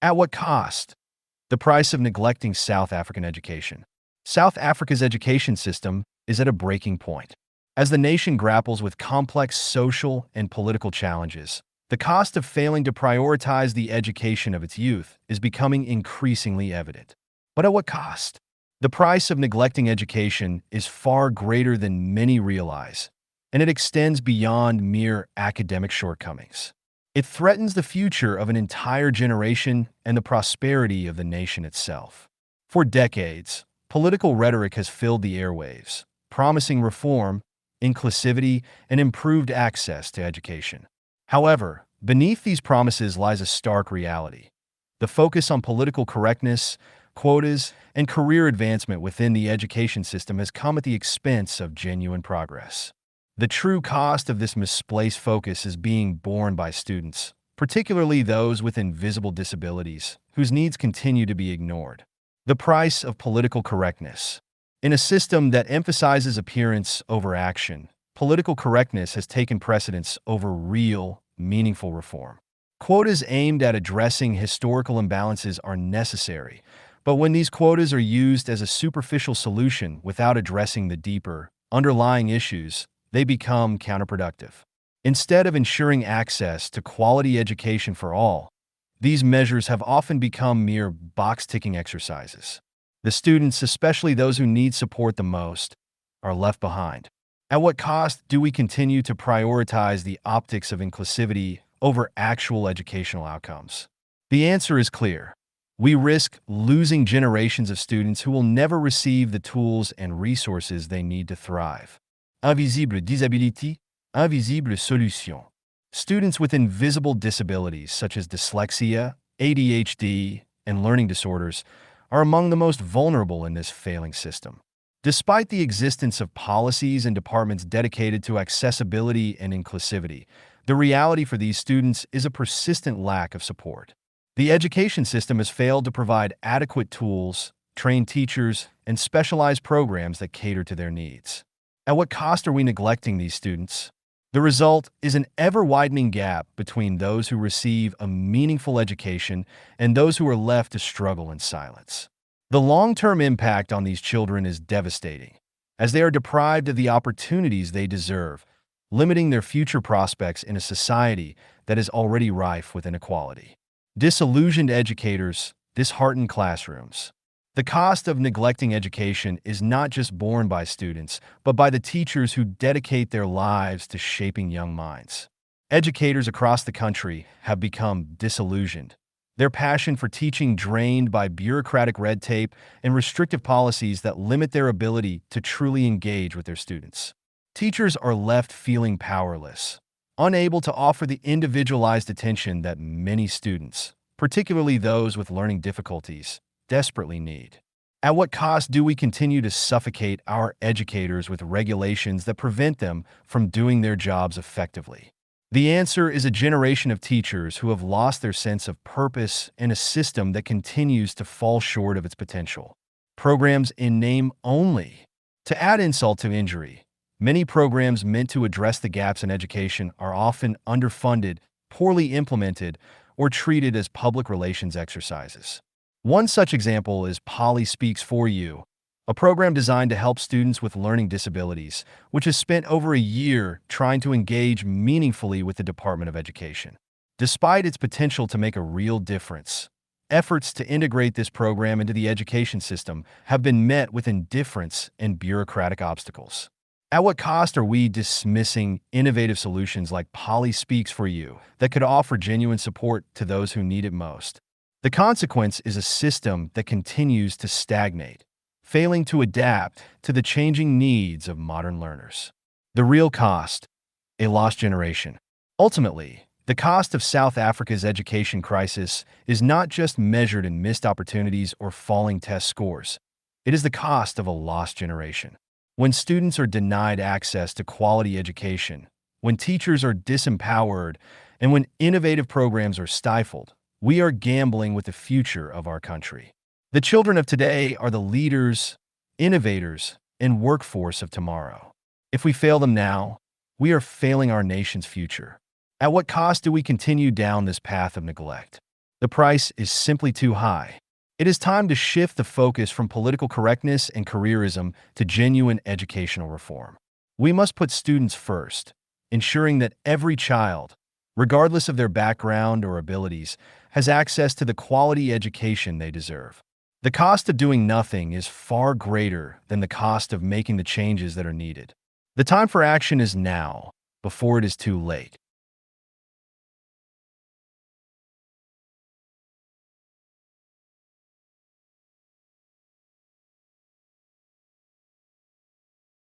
At what cost? The price of neglecting South African education. South Africa's education system is at a breaking point. As the nation grapples with complex social and political challenges, the cost of failing to prioritize the education of its youth is becoming increasingly evident. But at what cost? The price of neglecting education is far greater than many realize, and it extends beyond mere academic shortcomings. It threatens the future of an entire generation and the prosperity of the nation itself. For decades, political rhetoric has filled the airwaves, promising reform, inclusivity, and improved access to education. However, beneath these promises lies a stark reality. The focus on political correctness, quotas, and career advancement within the education system has come at the expense of genuine progress. The true cost of this misplaced focus is being borne by students, particularly those with invisible disabilities, whose needs continue to be ignored. The price of political correctness. In a system that emphasizes appearance over action, political correctness has taken precedence over real, meaningful reform. Quotas aimed at addressing historical imbalances are necessary, but when these quotas are used as a superficial solution without addressing the deeper, underlying issues, they become counterproductive. Instead of ensuring access to quality education for all, these measures have often become mere box-ticking exercises. The students, especially those who need support the most, are left behind. At what cost do we continue to prioritize the optics of inclusivity over actual educational outcomes? The answer is clear. We risk losing generations of students who will never receive the tools and resources they need to thrive. Invisible disability, invisible solution. Students with invisible disabilities such as dyslexia, ADHD, and learning disorders are among the most vulnerable in this failing system. Despite the existence of policies and departments dedicated to accessibility and inclusivity, the reality for these students is a persistent lack of support. The education system has failed to provide adequate tools, trained teachers, and specialized programs that cater to their needs. At what cost are we neglecting these students? The result is an ever-widening gap between those who receive a meaningful education and those who are left to struggle in silence. The long-term impact on these children is devastating, as they are deprived of the opportunities they deserve, limiting their future prospects in a society that is already rife with inequality. Disillusioned educators, disheartened classrooms. The cost of neglecting education is not just borne by students, but by the teachers who dedicate their lives to shaping young minds. Educators across the country have become disillusioned, their passion for teaching drained by bureaucratic red tape and restrictive policies that limit their ability to truly engage with their students. Teachers are left feeling powerless, unable to offer the individualized attention that many students, particularly those with learning difficulties, desperately need. At what cost do we continue to suffocate our educators with regulations that prevent them from doing their jobs effectively? The answer is a generation of teachers who have lost their sense of purpose in a system that continues to fall short of its potential. Programs in name only. To add insult to injury, many programs meant to address the gaps in education are often underfunded, poorly implemented, or treated as public relations exercises. One such example is Polly Speaks For You, a program designed to help students with learning disabilities, which has spent over a year trying to engage meaningfully with the Department of Education. Despite its potential to make a real difference, efforts to integrate this program into the education system have been met with indifference and bureaucratic obstacles. At what cost are we dismissing innovative solutions like Polly Speaks For You that could offer genuine support to those who need it most? The consequence is a system that continues to stagnate, failing to adapt to the changing needs of modern learners. The real cost: a lost generation. Ultimately, the cost of South Africa's education crisis is not just measured in missed opportunities or falling test scores. It is the cost of a lost generation. When students are denied access to quality education, when teachers are disempowered, and when innovative programs are stifled, we are gambling with the future of our country. The children of today are the leaders, innovators, and workforce of tomorrow. If we fail them now, we are failing our nation's future. At what cost do we continue down this path of neglect? The price is simply too high. It is time to shift the focus from political correctness and careerism to genuine educational reform. We must put students first, ensuring that every child, regardless of their background or abilities, has access to the quality education they deserve. The cost of doing nothing is far greater than the cost of making the changes that are needed. The time for action is now, before it is too late.